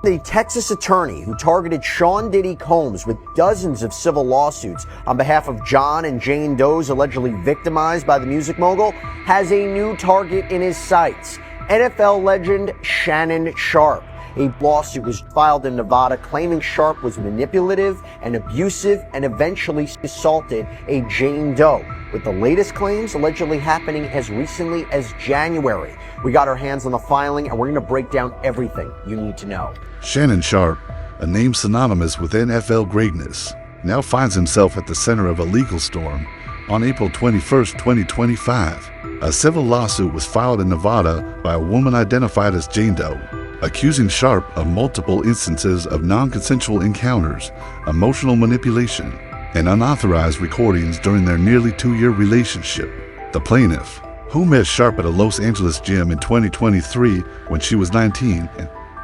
The Texas attorney who targeted Sean Diddy Combs with dozens of civil lawsuits on behalf of John and Jane Does allegedly victimized by the music mogul has a new target in his sights. NFL legend Shannon Sharpe. A lawsuit was filed in Nevada claiming Sharpe was manipulative and abusive and eventually assaulted a Jane Doe, with the latest claims allegedly happening as recently as January. We got our hands on the filing and we're going to break down everything you need to know. Shannon Sharpe, a name synonymous with NFL greatness, now finds himself at the center of a legal storm. On April 21, 2025, a civil lawsuit was filed in Nevada by a woman identified as Jane Doe, accusing Sharpe of multiple instances of non-consensual encounters, emotional manipulation, and unauthorized recordings during their nearly 2-year relationship. The plaintiff, who met Sharpe at a Los Angeles gym in 2023 when she was 19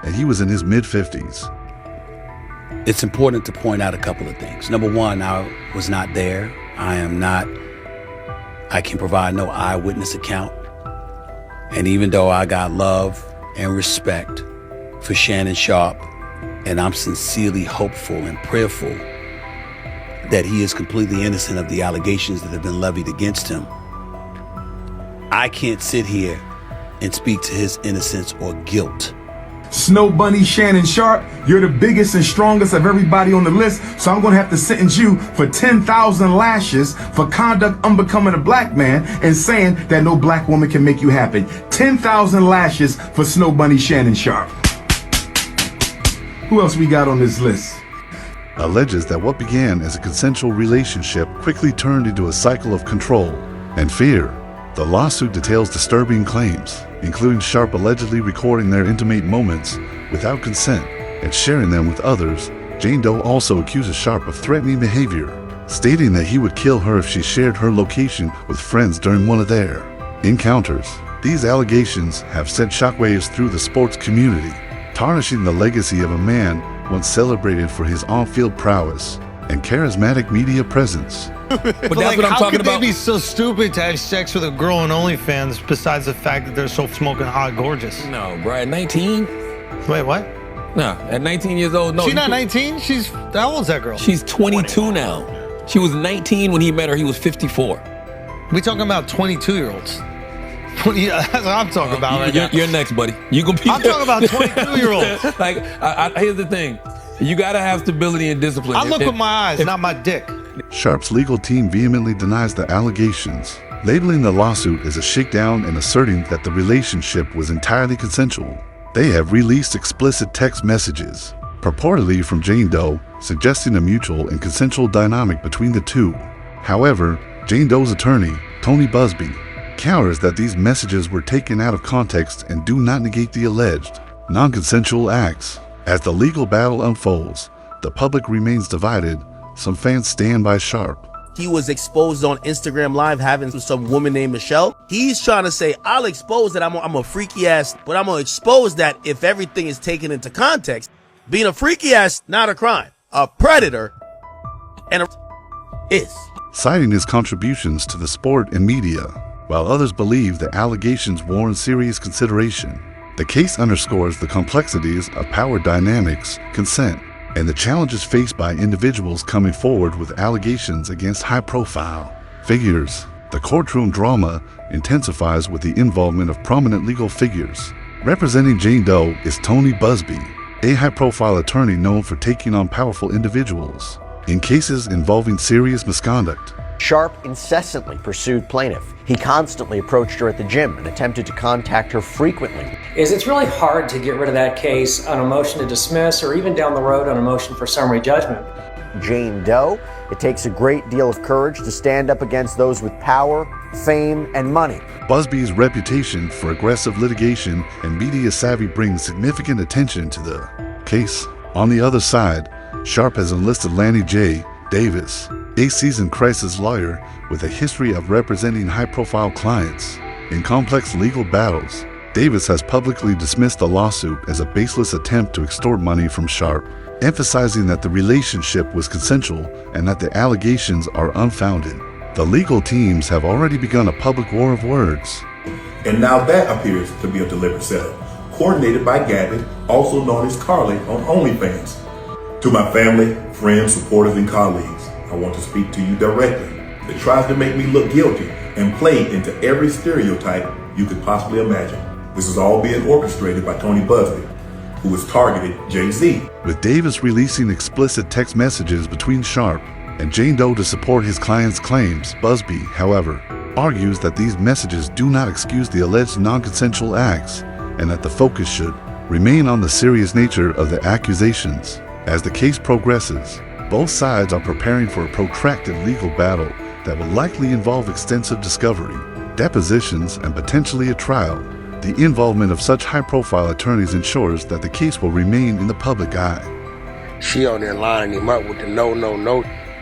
and he was in his mid-50s. It's important to point out a couple of things. Number one, I was not there. I can provide no eyewitness account. And even though I got love and respect for Shannon Sharpe, and I'm sincerely hopeful and prayerful that he is completely innocent of the allegations that have been levied against him, I can't sit here and speak to his innocence or guilt. Snow Bunny Shannon Sharpe, you're the biggest and strongest of everybody on the list, so I'm gonna have to sentence you for 10,000 lashes for conduct unbecoming a black man and saying that no black woman can make you happy. 10,000 lashes for Snow Bunny Shannon Sharpe. Who else we got on this list? Alleges that what began as a consensual relationship quickly turned into a cycle of control and fear. The lawsuit details disturbing claims, including Sharpe allegedly recording their intimate moments without consent and sharing them with others. Jane Doe also accuses Sharpe of threatening behavior, stating that he would kill her if she shared her location with friends during one of their encounters. These allegations have sent shockwaves through the sports community, tarnishing the legacy of a man once celebrated for his on-field prowess and charismatic media presence. But that's like, what I'm how talking could about. they be so stupid to have sex with a girl on OnlyFans besides the fact that they're so smoking hot gorgeous? No, bro, at 19? Wait, what? No, at 19 years old, no. She's not 19? She's, how old is that girl? She's 22 now. She was 19 when he met her. He was 54. We talking about 22-year-olds. That's what I'm talking about right now. You're next, buddy. You gonna be I'm talking about 22-year-olds. Like, here's the thing. You gotta have stability and discipline. I look with my eyes, not my dick. Sharpe's legal team vehemently denies the allegations, labeling the lawsuit as a shakedown and asserting that the relationship was entirely consensual. They have released explicit text messages, purportedly from Jane Doe, suggesting a mutual and consensual dynamic between the two. However, Jane Doe's attorney, Tony Busby, counters that these messages were taken out of context and do not negate the alleged non-consensual acts. As the legal battle unfolds, the public remains divided. Some fans stand by Sharpe. He was exposed on Instagram Live having some woman named Michelle. He's trying to say, I'll expose that I'm a freaky ass, but I'm going to expose that if everything is taken into context. Being a freaky ass, not a crime. A predator and is. Citing his contributions to the sport and media, while others believe the allegations warrant serious consideration. The case underscores the complexities of power dynamics, consent, and the challenges faced by individuals coming forward with allegations against high-profile figures. The courtroom drama intensifies with the involvement of prominent legal figures. Representing Jane Doe is Tony Busby, a high-profile attorney known for taking on powerful individuals in cases involving serious misconduct. Sharpe incessantly pursued plaintiff. He constantly approached her at the gym and attempted to contact her frequently. It's really hard to get rid of that case on a motion to dismiss or even down the road on a motion for summary judgment. Jane Doe, it takes a great deal of courage to stand up against those with power, fame, and money. Busby's reputation for aggressive litigation and media savvy brings significant attention to the case. On the other side, Sharpe has enlisted Lanny J. Davis, a seasoned crisis lawyer with a history of representing high-profile clients in complex legal battles. Davis has publicly dismissed the lawsuit as a baseless attempt to extort money from Sharpe, emphasizing that the relationship was consensual and that the allegations are unfounded. The legal teams have already begun a public war of words. And now that appears to be a deliberate setup. coordinated by Gabby, also known as Carly, on OnlyFans. To my family, friends, supporters, and colleagues, I want to speak to you directly that tries to make me look guilty and play into every stereotype you could possibly imagine. This is all being orchestrated by Tony Busby, who has targeted Jay-Z. With Davis releasing explicit text messages between Sharpe and Jane Doe to support his client's claims, Busby, however, argues that these messages do not excuse the alleged non-consensual acts and that the focus should remain on the serious nature of the accusations. As the case progresses, both sides are preparing for a protracted legal battle that will likely involve extensive discovery, depositions, and potentially a trial. The involvement of such high-profile attorneys ensures that the case will remain in the public eye. She on there lining him up with the no.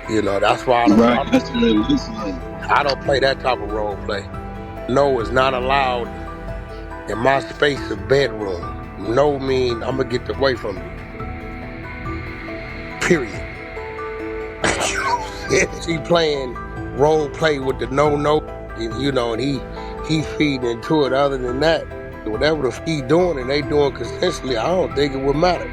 You know, that's why I don't play that type of role play. No is not allowed in my space of bedroom. No mean I'm gonna get away from you. Period. She playing role play with the no, you know, and he feeding into it. Other than that, whatever he doing and they doing consensually, I don't think it would matter.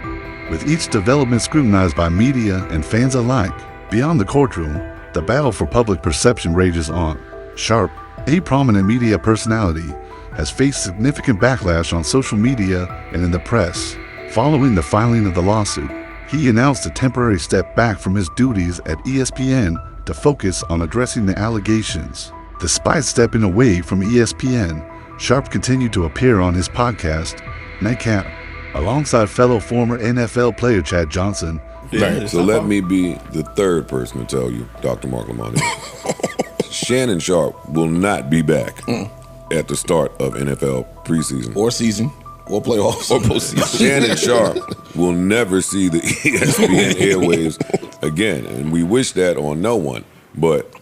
With each development scrutinized by media and fans alike, beyond the courtroom, the battle for public perception rages on. Sharpe, a prominent media personality, has faced significant backlash on social media and in the press. Following the filing of the lawsuit, he announced a temporary step back from his duties at ESPN to focus on addressing the allegations. Despite stepping away from ESPN, Sharpe continued to appear on his podcast, Nightcap, alongside fellow former NFL player Chad Johnson. Right. So let me be the third person to tell you, Dr. Mark Lamont. Shannon Sharpe will not be back at the start of NFL preseason. Or season. Or playoffs. Or postseason. Shannon Sharpe will never see the ESPN airwaves again. And we wish that on no one. But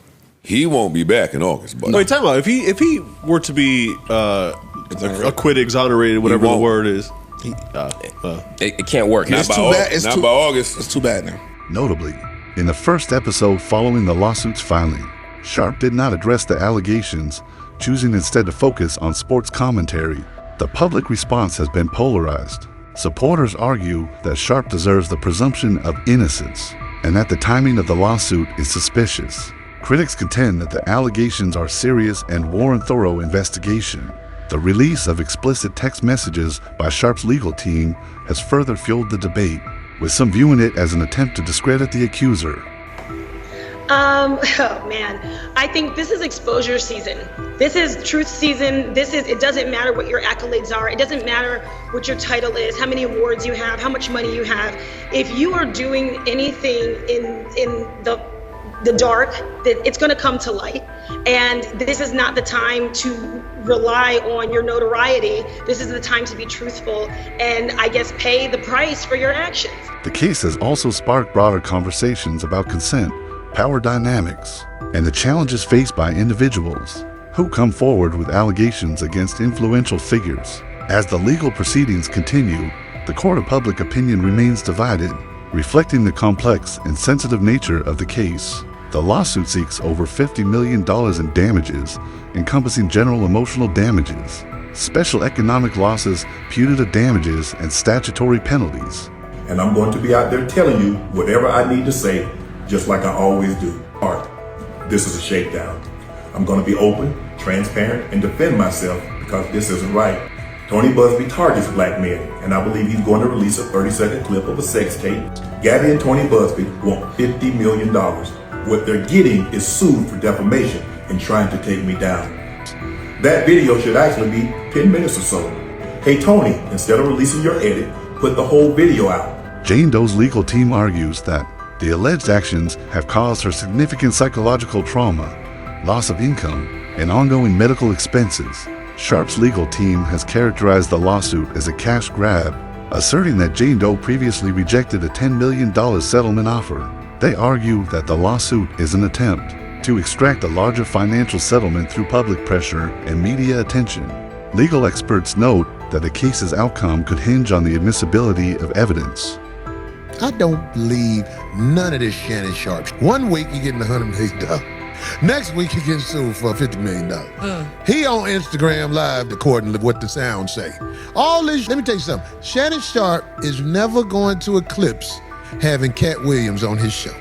he won't be back in August. But wait, time out. If he were to be acquitted, exonerated, whatever the word is, it can't work. Not by August. It's too bad now. Notably, in the first episode following the lawsuit's filing, Sharpe did not address the allegations, choosing instead to focus on sports commentary. The public response has been polarized. Supporters argue that Sharpe deserves the presumption of innocence and that the timing of the lawsuit is suspicious. Critics contend that the allegations are serious and warrant thorough investigation. The release of explicit text messages by Sharpe's legal team has further fueled the debate, with some viewing it as an attempt to discredit the accuser. Oh man, I think this is exposure season. This is truth season. It doesn't matter what your accolades are. It doesn't matter what your title is, how many awards you have, how much money you have. If you are doing anything in the dark, that it's going to come to light. And this is not the time to rely on your notoriety. This is the time to be truthful and, I guess, pay the price for your actions. The case has also sparked broader conversations about consent, power dynamics, and the challenges faced by individuals who come forward with allegations against influential figures. As the legal proceedings continue, the court of public opinion remains divided, reflecting the complex and sensitive nature of the case. The lawsuit seeks over $50 million in damages, encompassing general emotional damages, special economic losses, punitive damages, and statutory penalties. And I'm going to be out there telling you whatever I need to say, just like I always do. Art, this is a shakedown. I'm going to be open, transparent, and defend myself because this isn't right. Tony Busby targets black men, and I believe he's going to release a 30-second clip of a sex tape. Gabby and Tony Busby want $50 million. What they're getting is sued for defamation and trying to take me down. That video should actually be 10 minutes or so. Hey Tony, instead of releasing your edit, put the whole video out. Jane Doe's legal team argues that the alleged actions have caused her significant psychological trauma, loss of income, and ongoing medical expenses. Sharpe's legal team has characterized the lawsuit as a cash grab, asserting that Jane Doe previously rejected a $10 million settlement offer. They argue that the lawsuit is an attempt to extract a larger financial settlement through public pressure and media attention. Legal experts note that the case's outcome could hinge on the admissibility of evidence. I don't believe none of this Shannon Sharpe. 1 week you're getting $100 million. Next week, he gets sued for $50 million. He on Instagram Live, according to what the sounds say. All this, let me tell you something. Shannon Sharpe is never going to eclipse having Cat Williams on his show.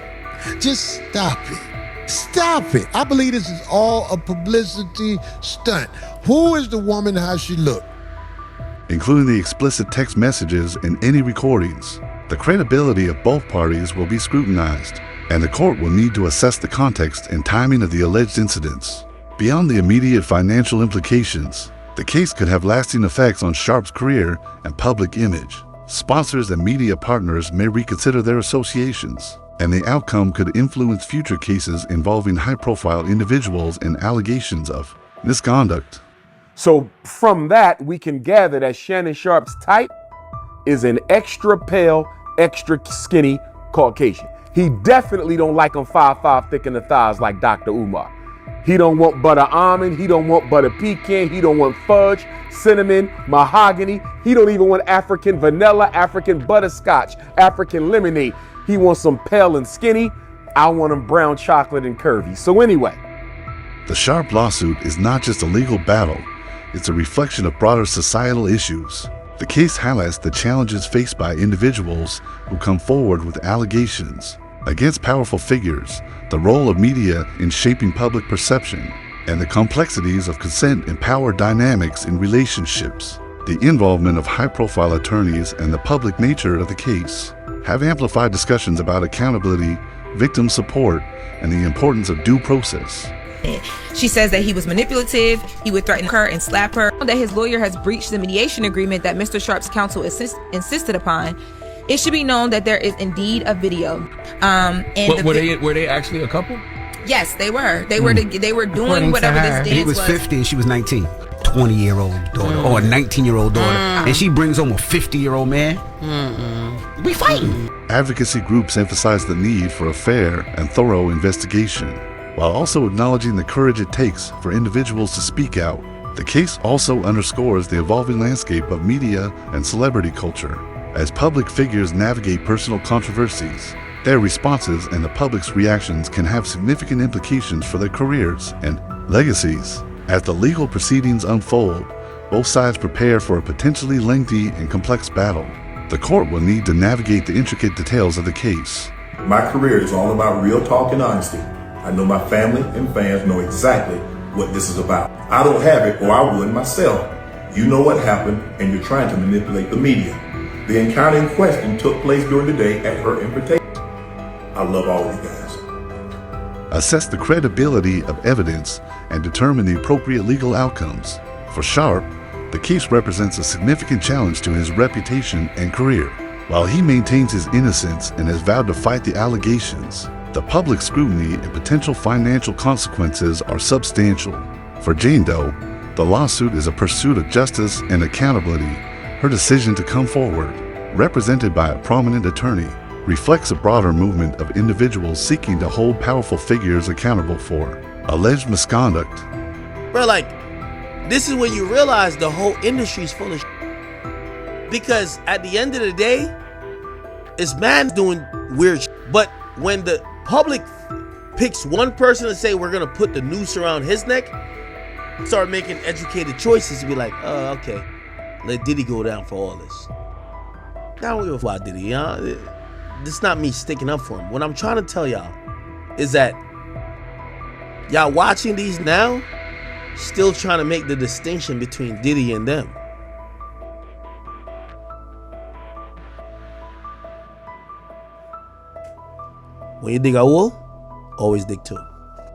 Just stop it. Stop it. I believe this is all a publicity stunt. Who is the woman, how she look? Including the explicit text messages and any recordings, the credibility of both parties will be scrutinized, and the court will need to assess the context and timing of the alleged incidents. Beyond the immediate financial implications, the case could have lasting effects on Sharpe's career and public image. Sponsors and media partners may reconsider their associations, and the outcome could influence future cases involving high-profile individuals and allegations of misconduct. So from that, we can gather that Shannon Sharpe's type is an extra pale, extra skinny Caucasian. He definitely don't like them 5'5" thick in the thighs like Dr. Umar. He don't want butter almond, he don't want butter pecan, he don't want fudge, cinnamon, mahogany. He don't even want African vanilla, African butterscotch, African lemonade. He wants some pale and skinny. I want him brown chocolate and curvy. So anyway. The Sharpe lawsuit is not just a legal battle, it's a reflection of broader societal issues. The case highlights the challenges faced by individuals who come forward with allegations against powerful figures, the role of media in shaping public perception, and the complexities of consent and power dynamics in relationships. The involvement of high-profile attorneys and the public nature of the case have amplified discussions about accountability, victim support, and the importance of due process. She says that he was manipulative, he would threaten her and slap her, that his lawyer has breached the mediation agreement that Mr. Sharpe's counsel insisted upon. It should be known that there is indeed a video. Were they actually a couple? Yes, they were. They were doing whatever this dance was. He was 50 and she was 19. 20-year-old daughter or a 19-year-old daughter. And she brings home a 50-year-old man. We fighting. Advocacy groups emphasize the need for a fair and thorough investigation, while also acknowledging the courage it takes for individuals to speak out. The case also underscores the evolving landscape of media and celebrity culture. As public figures navigate personal controversies, their responses and the public's reactions can have significant implications for their careers and legacies. As the legal proceedings unfold, both sides prepare for a potentially lengthy and complex battle. The court will need to navigate the intricate details of the case. My career is all about real talk and honesty. I know my family and fans know exactly what this is about. I don't have it, or I would myself. You know what happened, and you're trying to manipulate the media. The encounter in question took place during the day at her invitation. I love all of you guys. Assess the credibility of evidence and determine the appropriate legal outcomes. For Sharpe, the case represents a significant challenge to his reputation and career. While he maintains his innocence and has vowed to fight the allegations, the public scrutiny and potential financial consequences are substantial. For Jane Doe, the lawsuit is a pursuit of justice and accountability. Her decision to come forward, represented by a prominent attorney, reflects a broader movement of individuals seeking to hold powerful figures accountable for alleged misconduct. Bro, like, this is when you realize the whole industry's full of shit. Because at the end of the day, it's man doing weird shit. But when the public picks one person to say we're gonna put the noose around his neck, start making educated choices to be like, oh, okay, let Diddy go down for all this. I don't give a fuck Diddy, you know? This is not me sticking up for him. What I'm trying to tell y'all is that y'all watching these now, still trying to make the distinction between Diddy and them. When you dig a hole, always dig two.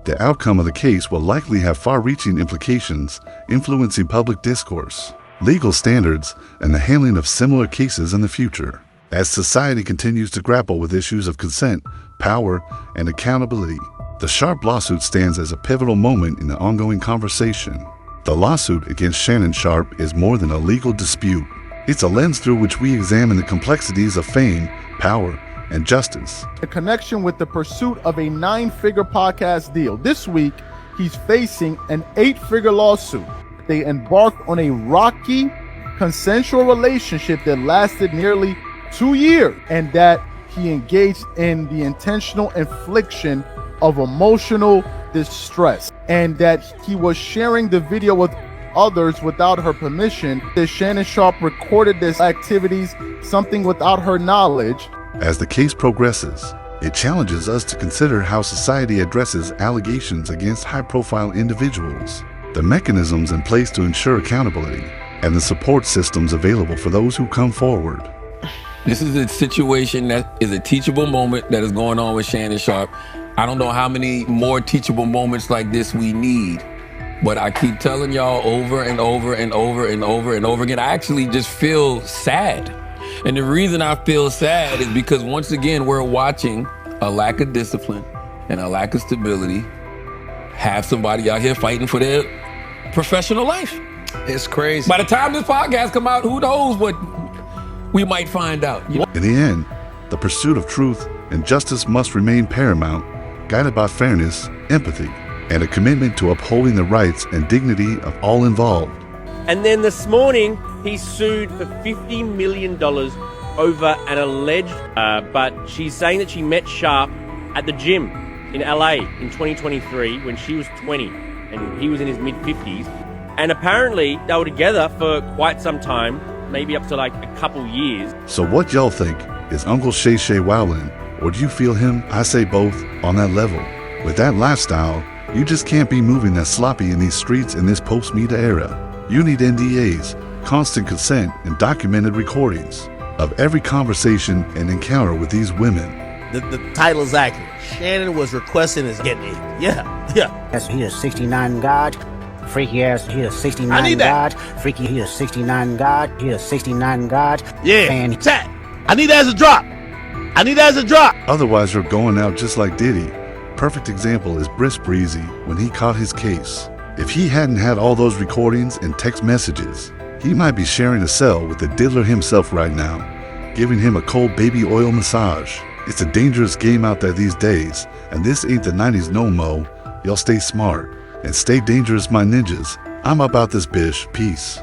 The outcome of the case will likely have far-reaching implications, influencing public discourse, legal standards, and the handling of similar cases in the future. As society continues to grapple with issues of consent, power, and accountability, the Sharpe lawsuit stands as a pivotal moment in the ongoing conversation. The lawsuit against Shannon Sharpe is more than a legal dispute. It's a lens through which we examine the complexities of fame, power, and justice. In connection with the pursuit of a 9-figure podcast deal, this week he's facing an 8-figure lawsuit. They embarked on a rocky, consensual relationship that lasted nearly 2 years, and that he engaged in the intentional infliction of emotional distress, and that he was sharing the video with others without her permission. That Shannon Sharpe recorded these activities, something without her knowledge. As the case progresses, it challenges us to consider how society addresses allegations against high-profile individuals, the mechanisms in place to ensure accountability, and the support systems available for those who come forward. This is a situation that is a teachable moment that is going on with Shannon Sharpe. I don't know how many more teachable moments like this we need, but I keep telling y'all over and over and over and over and over again, I actually just feel sad. And the reason I feel sad is because once again, we're watching a lack of discipline and a lack of stability have somebody out here fighting for their professional life. It's crazy. By the time this podcast come out, who knows what we might find out. You know? In the end, the pursuit of truth and justice must remain paramount, guided by fairness, empathy, and a commitment to upholding the rights and dignity of all involved. And then this morning, he sued for $50 million over an alleged, but she's saying that she met Sharpe at the gym in LA in 2023 when she was 20 and he was in his mid-50s. And apparently they were together for quite some time, maybe up to like a couple years. So what y'all think? Is Uncle Shay Shay wowlin', or do you feel him, I say both, on that level? With that lifestyle, you just can't be moving that sloppy in these streets in this post-media era. You need NDAs, constant consent, and documented recordings of every conversation and encounter with these women. The title is accurate. Shannon was requesting his getting it. Yeah. Yes, he is 69 God. Freaky ass, he is 69 I need that. God. Freaky, he is 69 God. He is 69 God. Yeah. Chat. I need that as a drop. Otherwise, you're going out just like Diddy. Perfect example is Brisk Breezy when he caught his case. If he hadn't had all those recordings and text messages, he might be sharing a cell with the diddler himself right now, giving him a cold baby oil massage. It's a dangerous game out there these days, and this ain't the 90s no mo. Y'all stay smart and stay dangerous, my ninjas. I'm about this bish. Peace.